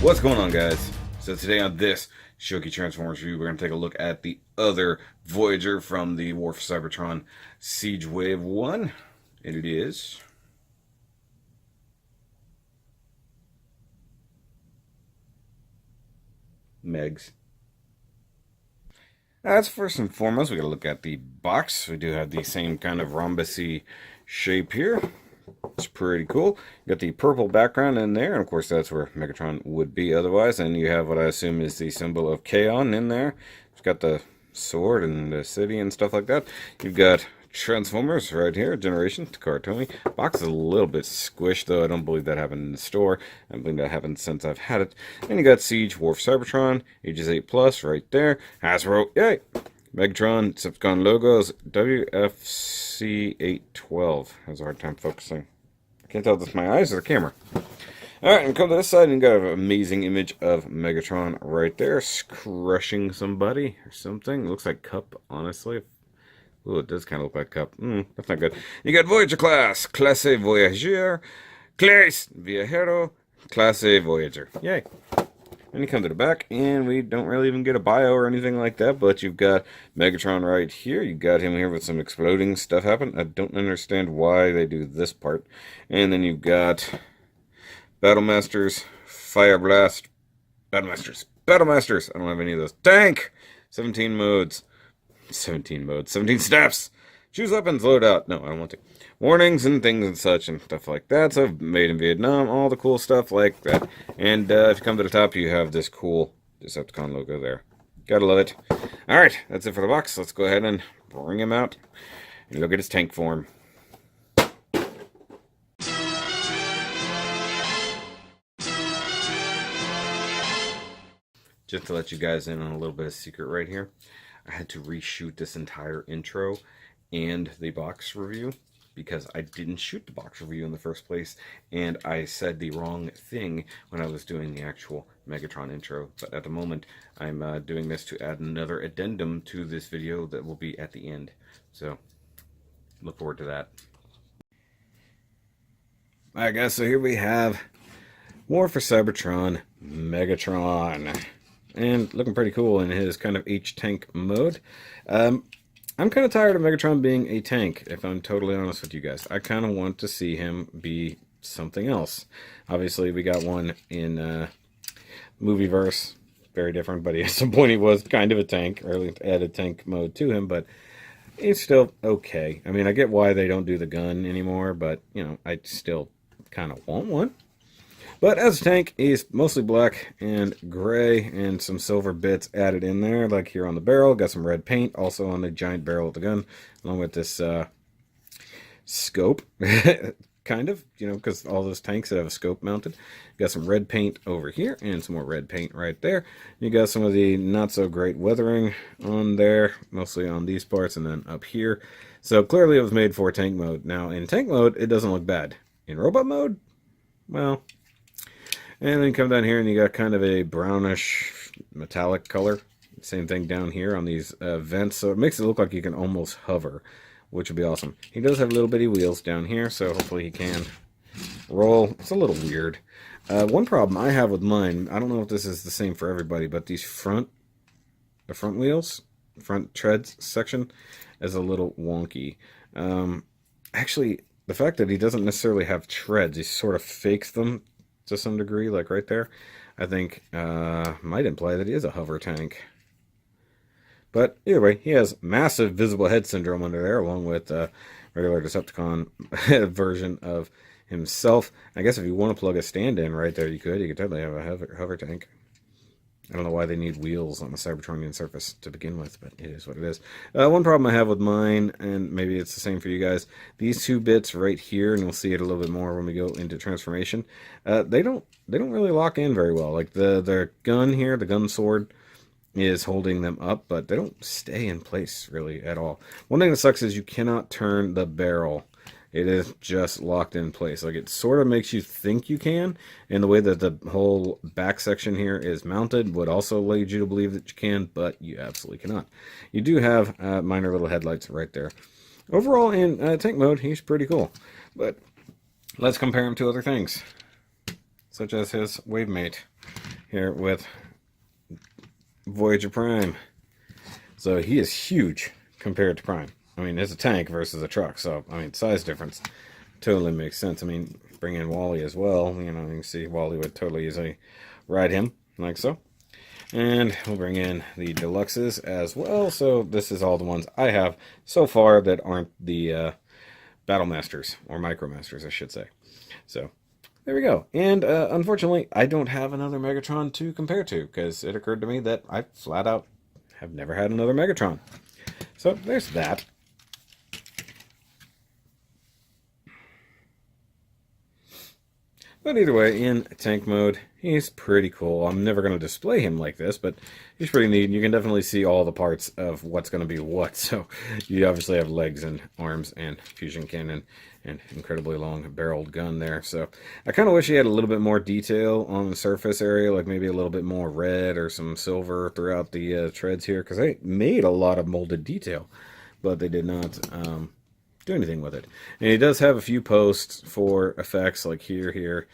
What's going on, guys? So today on this Shoky Transformers review, we're going to take a look at the other Voyager from the War for Cybertron Siege Wave 1. And it is Megs. That's first and foremost, we got to look at the box. We do have the same kind of rhombusy shape here. It's pretty cool. You got the purple background in there, and of course that's where Megatron would be otherwise. And you have what I assume is the symbol of Kaon in there. It's got the sword and the city and stuff like that. You've got Transformers right here, Generation, Takara Tomy. Box is a little bit squished, though. I don't believe that happened in the store. I believe that happened since I've had it. And you got Siege, War for Cybertron, Ages 8+, right there. Hasbro, yay! Megatron, Decepticon logos, W.F.C 812. Has a hard time focusing. I can't tell if it's my eyes or the camera. Alright, and come to this side, and you got an amazing image of Megatron right there, crushing somebody or something. It looks like Cup, honestly. Ooh, it does kind of look like Cup. That's not good. You got Voyager class, Classe Voyager, Classe Viajero, Classe Voyager. Yay. And you come to the back, and we don't really even get a bio or anything like that, but you've got Megatron right here. You got him here with some exploding stuff happen. I don't understand why they do this part. And then you've got Battlemasters, Fire Blast, Battlemasters. I don't have any of those. Tank! 17 modes. 17 steps! Choose weapons, load out. No, I don't want to. Warnings and things and such and stuff like that. So, made in Vietnam, all the cool stuff like that. And if you come to the top, you have this cool Decepticon logo there. Gotta love it. Alright, that's it for the box. Let's go ahead and bring him out and look at his tank form. Just to let you guys in on a little bit of secret right here, I had to reshoot this entire intro and the box review because I didn't shoot the box review in the first place, and I said the wrong thing when I was doing the actual Megatron intro. But at the moment, I'm doing this to add another addendum to this video that will be at the end. So, look forward to that. Alright guys, so here we have War for Cybertron Megatron. And looking pretty cool in his kind of H-tank mode. I'm kind of tired of Megatron being a tank, if I'm totally honest with you guys. I kind of want to see him be something else. Obviously, we got one in Movieverse. Very different, but at some point he was kind of a tank. Or added tank mode to him, but he's still okay. I mean, I get why they don't do the gun anymore, but, you know, I still kind of want one. But as a tank, he's mostly black and gray and some silver bits added in there, like here on the barrel. Got some red paint also on the giant barrel of the gun, along with this scope, kind of, you know, because all those tanks have a scope mounted. Got some red paint over here and some more red paint right there. You got some of the not so great weathering on there, mostly on these parts and then up here. So clearly it was made for tank mode. Now in tank mode, it doesn't look bad. In robot mode, well... And then come down here and you got kind of a brownish metallic color. Same thing down here on these vents. So it makes it look like you can almost hover, which would be awesome. He does have little bitty wheels down here, so hopefully he can roll. It's a little weird. One problem I have with mine, I don't know if this is the same for everybody, but these front wheels, front treads section is a little wonky. Actually, the fact that he doesn't necessarily have treads, he sort of fakes them to some degree, like right there, I think might imply that he is a hover tank. But either way, he has massive visible head syndrome under there, along with regular Decepticon version of himself. I guess if you want to plug a stand in right there, you could totally have a hover tank. I don't know why they need wheels on the Cybertronian surface to begin with, but it is what it is. One problem I have with mine, and maybe it's the same for you guys, these two bits right here, and we'll see it a little bit more when we go into transformation, they don't really lock in very well. Like the gun here, the gun sword, is holding them up, but they don't stay in place really at all. One thing that sucks is you cannot turn the barrel. It is just locked in place. Like, it sort of makes you think you can, and the way that the whole back section here is mounted would also lead you to believe that you can, but you absolutely cannot. You do have minor little headlights right there. Overall, in tank mode, he's pretty cool. But let's compare him to other things, such as his wave mate. here with Voyager Prime. So he is huge compared to Prime. I mean, it's a tank versus a truck, so, I mean, size difference totally makes sense. I mean, bring in Wally as well. You know, you can see Wally would totally easily ride him, like so. And we'll bring in the deluxes as well. So this is all the ones I have so far that aren't the Battle Masters, or Micro Masters, I should say. So there we go. And unfortunately, I don't have another Megatron to compare to, because it occurred to me that I flat out have never had another Megatron. So there's that. But either way, in tank mode, he's pretty cool. I'm never going to display him like this, but he's pretty neat. You can definitely see all the parts of what's going to be what. So you obviously have legs and arms and fusion cannon and incredibly long barreled gun there. So I kind of wish he had a little bit more detail on the surface area, like maybe a little bit more red or some silver throughout the treads here, because they made a lot of molded detail, but they did not do anything with it. And he does have a few posts for effects, like here,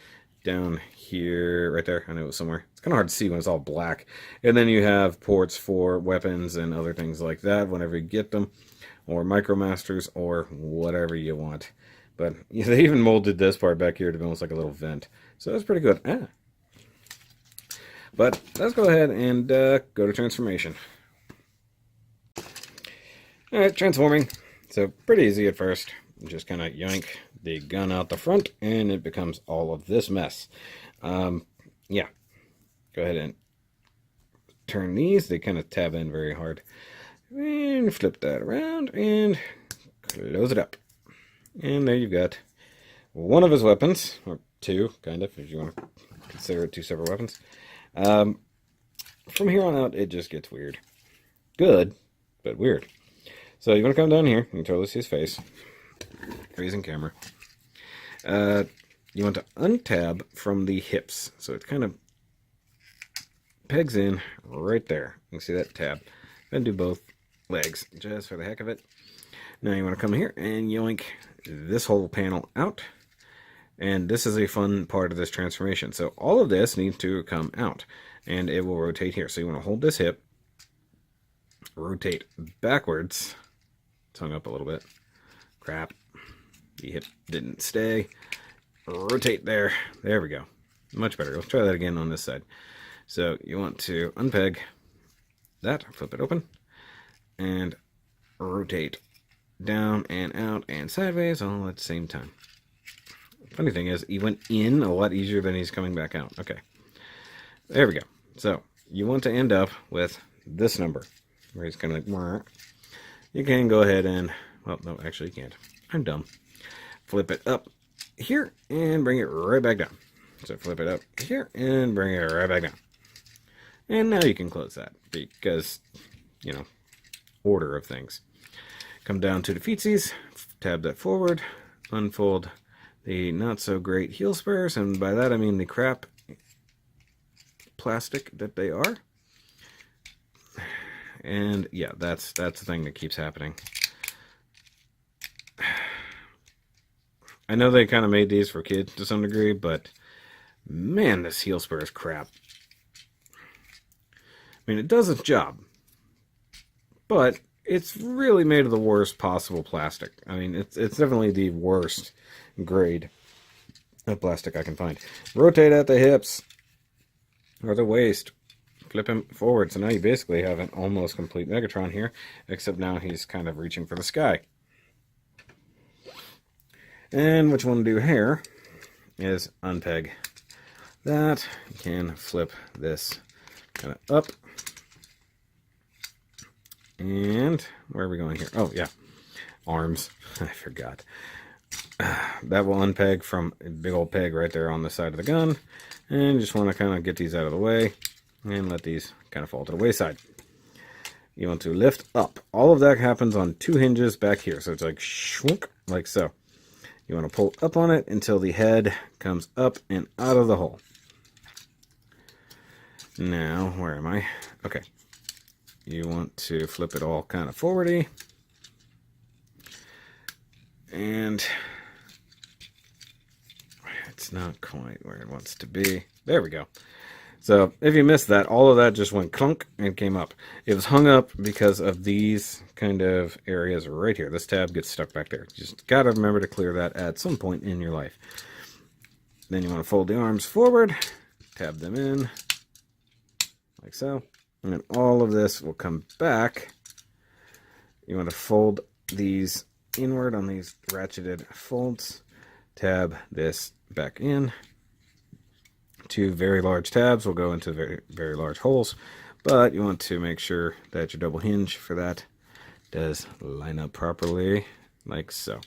down here, right there. I know it was somewhere. It's kind of hard to see when it's all black. And then you have ports for weapons and other things like that whenever you get them, or Micromasters, or whatever you want. But yeah, they even molded this part back here to be almost like a little vent. So that's pretty good. But let's go ahead and go to transformation. Alright, transforming. So pretty easy at first. Just kind of yank the gun out the front and it becomes all of this mess. Yeah, go ahead and turn these. They kind of tab in very hard. And flip that around and close it up. And there you've got one of his weapons, or two, kind of, if you want to consider it two separate weapons. From here on out, it just gets weird. Good, but weird. So you want to come down here, you can totally see his face. Raising camera. You want to untab from the hips. So it kind of pegs in right there. You can see that tab. Then do both legs, just for the heck of it. Now you want to come here and yoink this whole panel out. And this is a fun part of this transformation. So all of this needs to come out. And it will rotate here. So you want to hold this hip. Rotate backwards. Tongue up a little bit. Crap. The hip didn't stay. Rotate there. There we go. Much better. Let's try that again on this side. So you want to unpeg that, flip it open, and rotate down and out and sideways all at the same time. Funny thing is, he went in a lot easier than he's coming back out. Okay. There we go. So you want to end up with this number, where he's kind of like, you can go ahead and, well, no, actually you can't. I'm dumb. Flip it up here and bring it right back down. So flip it up here and bring it right back down. And now you can close that because, you know, order of things. Come down to the feetsies, tab that forward, unfold the not so great heel spurs, and by that I mean the crap plastic that they are. And yeah, that's the thing that keeps happening. I know they kind of made these for kids to some degree, but man, this heel spur is crap. I mean, it does its job, but it's really made of the worst possible plastic. I mean, it's definitely the worst grade of plastic I can find. Rotate at the hips or the waist. Flip him forward. So now you basically have an almost complete Megatron here, except now he's kind of reaching for the sky. And what you want to do here is unpeg that. You can flip this kind of up. And where are we going here? Oh, yeah. Arms. I forgot. That will unpeg from a big old peg right there on the side of the gun. And you just want to kind of get these out of the way and let these kind of fall to the wayside. You want to lift up. All of that happens on two hinges back here. So it's like shwunk, like so. You want to pull up on it until the head comes up and out of the hole. Now, where am I? Okay. You want to flip it all kind of forwardy. And it's not quite where it wants to be. There we go. So if you missed that, all of that just went clunk and came up. It was hung up because of these kind of areas right here. This tab gets stuck back there. Just got to remember to clear that at some point in your life. Then you want to fold the arms forward, tab them in, like so. And then all of this will come back. You want to fold these inward on these ratcheted folds. Tab this back in. Two very large tabs will go into very, very large holes, but you want to make sure that your double hinge for that does line up properly, like so.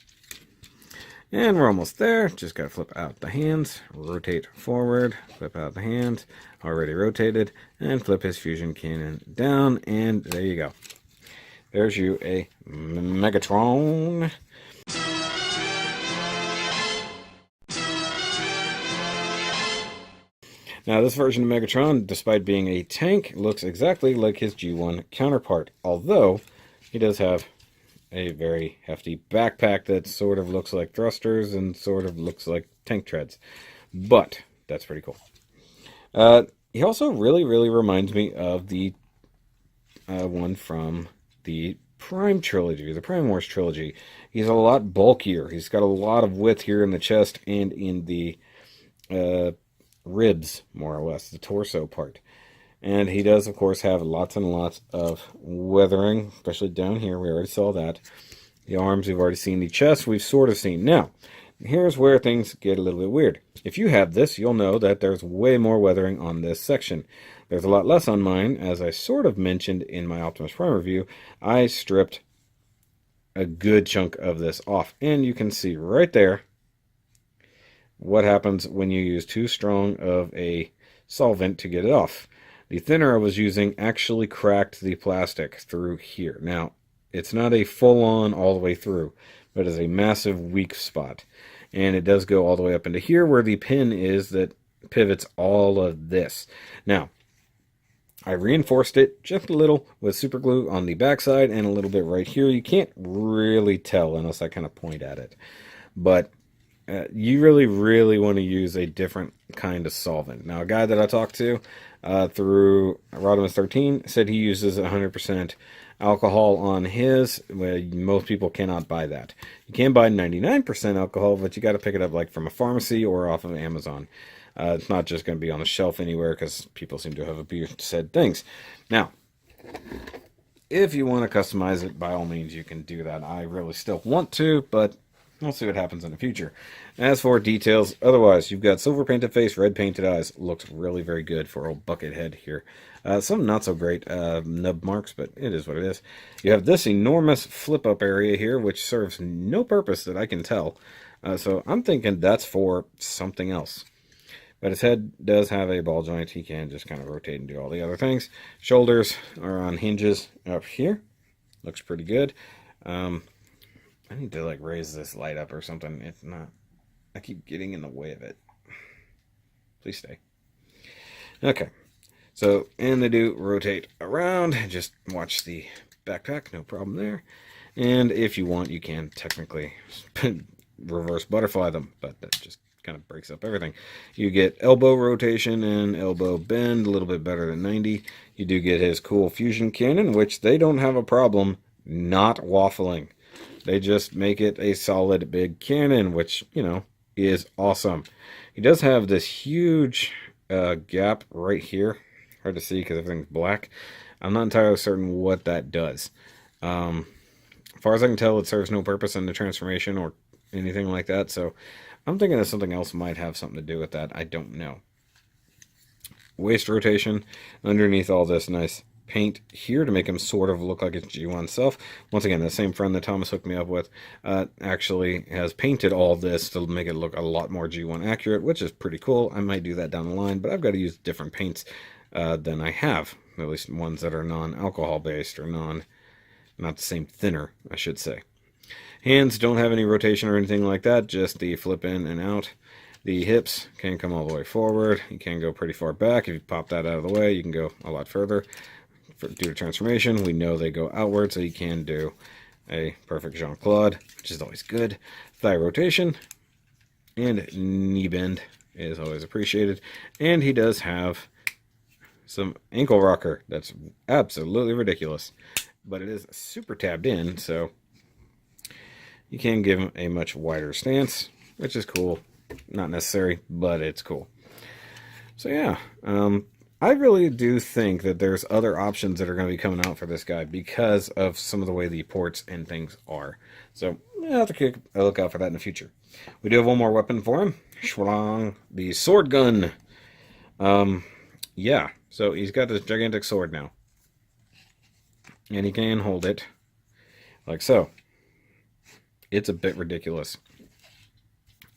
And we're almost there. Just got to flip out the hands, rotate forward, flip out the hands, already rotated, and flip his fusion cannon down, and there you go. There's you a Megatron. Now, this version of Megatron, despite being a tank, looks exactly like his G1 counterpart, although he does have a very hefty backpack that sort of looks like thrusters and sort of looks like tank treads. But that's pretty cool. He also really reminds me of the one from the Prime trilogy, the Prime Wars trilogy. He's a lot bulkier. He's got a lot of width here in the chest and in the ribs, more or less, the torso part. And he does, of course, have lots and lots of weathering, especially down here. We already saw that. The arms, we've already seen. The chest, we've sort of seen. Now, here's where things get a little bit weird. If you have this, you'll know that there's way more weathering on this section. There's a lot less on mine. As I sort of mentioned in my Optimus Prime review, I stripped a good chunk of this off. And you can see right there what happens when you use too strong of a solvent to get it off. The thinner I was using actually cracked the plastic through here. Now, it's not a full-on all the way through, but it's a massive weak spot. And it does go all the way up into here where the pin is that pivots all of this. Now, I reinforced it just a little with super glue on the backside and a little bit right here. You can't really tell unless I kind of point at it. But you really want to use a different kind of solvent. Now, a guy that I talked to through Rodimus 13 said he uses 100% alcohol on his. Well, most people cannot buy that. You can buy 99% alcohol, but you got to pick it up like from a pharmacy or off of Amazon. It's not just going to be on the shelf anywhere because people seem to have abused said things. Now, if you want to customize it, by all means, you can do that. I really still want to, but we'll see what happens in the future. As for details, otherwise, you've got silver painted face, red painted eyes. Looks really very good for old Buckethead here. Some not so great nub marks, but it is what it is. You have this enormous flip-up area here, which serves no purpose that I can tell. So I'm thinking that's for something else. But his head does have a ball joint. He can just kind of rotate and do all the other things. Shoulders are on hinges up here. Looks pretty good. I need to like raise this light up or something. It's not. I keep getting in the way of it. Please stay. Okay. So, and they do rotate around. Just watch the backpack. No problem there. And if you want, you can technically reverse butterfly them. But that just kind of breaks up everything. You get elbow rotation and elbow bend. A little bit better than 90. You do get his cool fusion cannon, which they don't have a problem not waffling. They just make it a solid big cannon, which, you know, is awesome. He does have this huge gap right here. Hard to see because everything's black. I'm not entirely certain what that does. As far as I can tell, it serves no purpose in the transformation or anything like that. So I'm thinking that something else might have something to do with that. I don't know. Waist rotation underneath all this nice paint here to make him sort of look like his G1 self. Once again, the same friend that Thomas hooked me up with actually has painted all this to make it look a lot more G1 accurate, which is pretty cool. I might do that down the line, but I've got to use different paints than I have, at least ones that are non-alcohol based or not the same thinner, I should say. Hands don't have any rotation or anything like that, just the flip in and out. The hips can come all the way forward. You can go pretty far back. If you pop that out of the way, you can go a lot further. Due to transformation, we know they go outward, so you can do a perfect Jean-Claude, which is always good. Thigh rotation and knee bend is always appreciated. And he does have some ankle rocker. That's absolutely ridiculous. But it is super tabbed in, so you can give him a much wider stance, which is cool. Not necessary, but it's cool. So yeah, I really do think that there's other options that are going to be coming out for this guy because of some of the way the ports and things are. So I'll have to keep a look out for that in the future. We do have one more weapon for him. Schwang, the sword gun. Yeah, so he's got this gigantic sword now. And he can hold it like so. It's a bit ridiculous.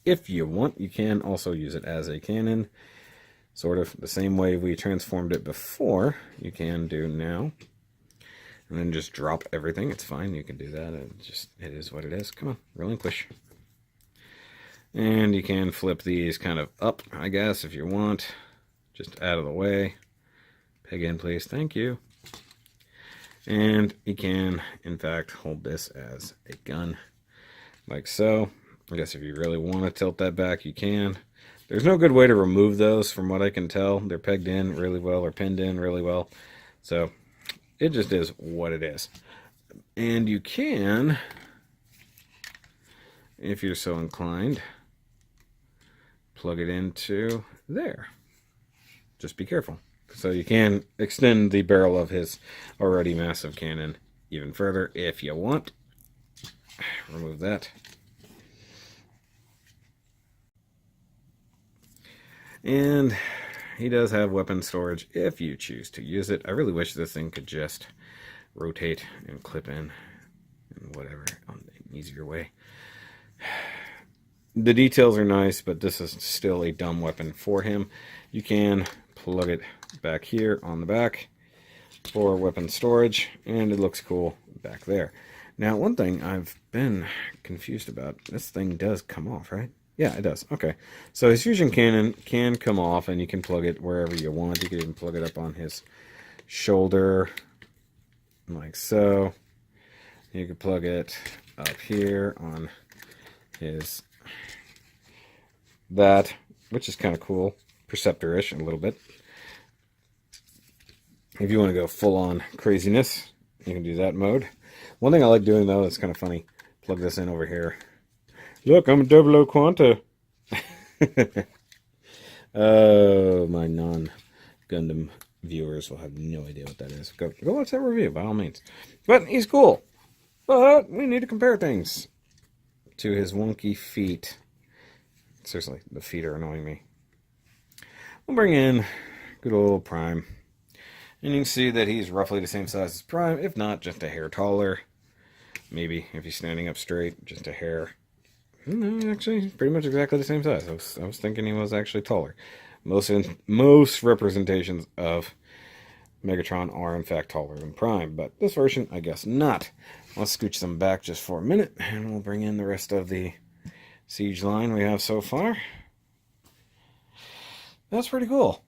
If you want, you can also use it as a cannon. Sort of the same way we transformed it before, you can do now. And then just drop everything. It's fine, you can do that. It is what it is. Come on, relinquish. And you can flip these kind of up, I guess, if you want. Just out of the way. Peg in, please. Thank you. And you can, in fact, hold this as a gun. Like so. I guess if you really want to tilt that back, you can. There's no good way to remove those from what I can tell. They're pegged in really well or pinned in really well. So it just is what it is. And you can, if you're so inclined, plug it into there. Just be careful. So you can extend the barrel of his already massive cannon even further if you want. Remove that. And he does have weapon storage if you choose to use it. I really wish this thing could just rotate and clip in and whatever on an easier way. The details are nice, but this is still a dumb weapon for him. You can plug it back here on the back for weapon storage, and it looks cool back there. Now, one thing I've been confused about, this thing does come off, right? Yeah, it does. Okay. So his fusion cannon can come off, and you can plug it wherever you want. You can even plug it up on his shoulder, like so. You can plug it up here on his that, which is kind of cool. Perceptor-ish a little bit. If you want to go full-on craziness, you can do that mode. One thing I like doing, though, that's kind of funny. Plug this in over here. Look, I'm a 00 Quanta. Oh, my non-Gundam viewers will have no idea what that is. Go watch that review, by all means. But he's cool. But we need to compare things to his wonky feet. Seriously, the feet are annoying me. We'll bring in good old Prime. And you can see that he's roughly the same size as Prime, if not just a hair taller. Maybe if he's standing up straight, just a hair. No, actually, pretty much exactly the same size. I was thinking he was actually taller. Most representations of Megatron are in fact taller than Prime, but this version, I guess not. Let's scooch them back just for a minute, and we'll bring in the rest of the siege line we have so far. That's pretty cool.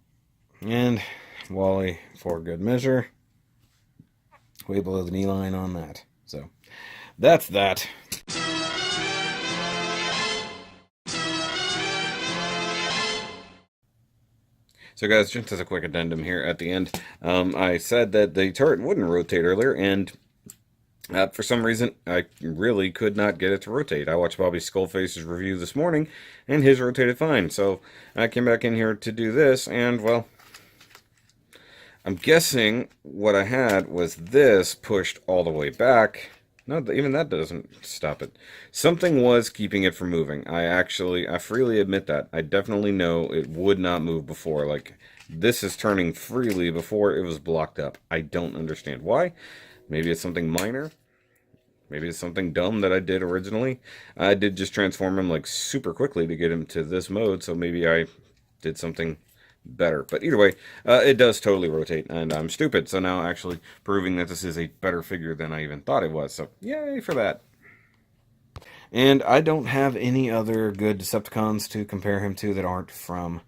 And Wally, for good measure, way below the knee line on that. So that's that. So guys, just as a quick addendum here at the end, I said that the turret wouldn't rotate earlier, and for some reason, I really could not get it to rotate. I watched Bobby Skullface's review this morning, and his rotated fine. So I came back in here to do this, and well, I'm guessing what I had was this pushed all the way back. No, even that doesn't stop it. Something was keeping it from moving. I freely admit that. I definitely know it would not move before. Like, this is turning freely before it was blocked up. I don't understand why. Maybe it's something minor. Maybe it's something dumb that I did originally. I did just transform him, like, super quickly to get him to this mode, so maybe I did something better. But either way, it does totally rotate, and I'm stupid, so now actually proving that this is a better figure than I even thought it was, so yay for that. And I don't have any other good Decepticons to compare him to that aren't from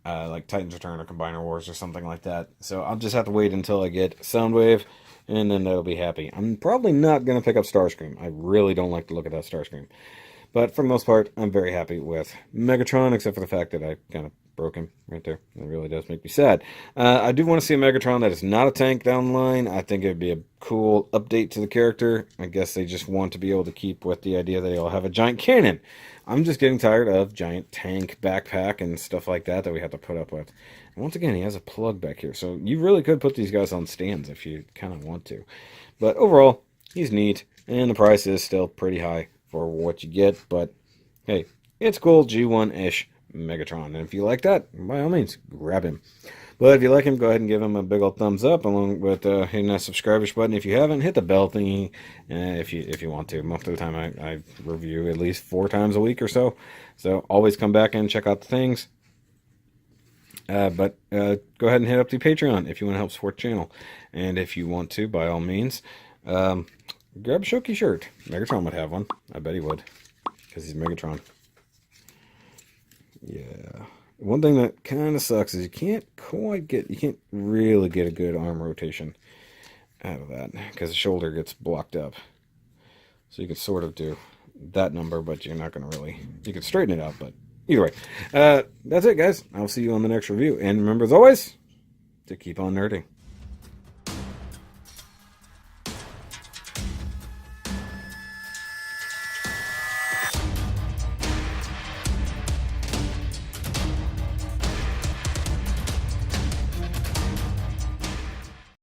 like Titans Return or Combiner Wars or something like that, so I'll just have to wait until I get Soundwave, and then that'll be happy. I'm probably not going to pick up Starscream. I really don't like the look of that Starscream. But for the most part, I'm very happy with Megatron, except for the fact that I kind of broke him right there. It really does make me sad. I do want to see a Megatron that is not a tank down the line. I think it would be a cool update to the character. I guess they just want to be able to keep with the idea that he'll have a giant cannon. I'm just getting tired of giant tank backpack and stuff like that we have to put up with. And once again, he has a plug back here. So you really could put these guys on stands if you kind of want to. But overall, he's neat. And the price is still pretty high for what you get. But hey, it's cool G1-ish Megatron. And if you like that, by all means, grab him. But if you like him, go ahead and give him a big old thumbs up, along with hitting that subscribe button. If you haven't, hit the bell thingy if you want to. Most of the time, I review at least 4 times a week or so. So always come back and check out the things. But go ahead and hit up the Patreon if you want to help support the channel. And if you want to, by all means, grab a Shoky shirt. Megatron would have one. I bet he would, because he's Megatron. Yeah. One thing that kind of sucks is you can't really get a good arm rotation out of that, because the shoulder gets blocked up. So you could sort of do that number, but you're not going to really, you could straighten it out, but either way. That's it, guys. I'll see you on the next review. And remember, as always, to keep on nerding.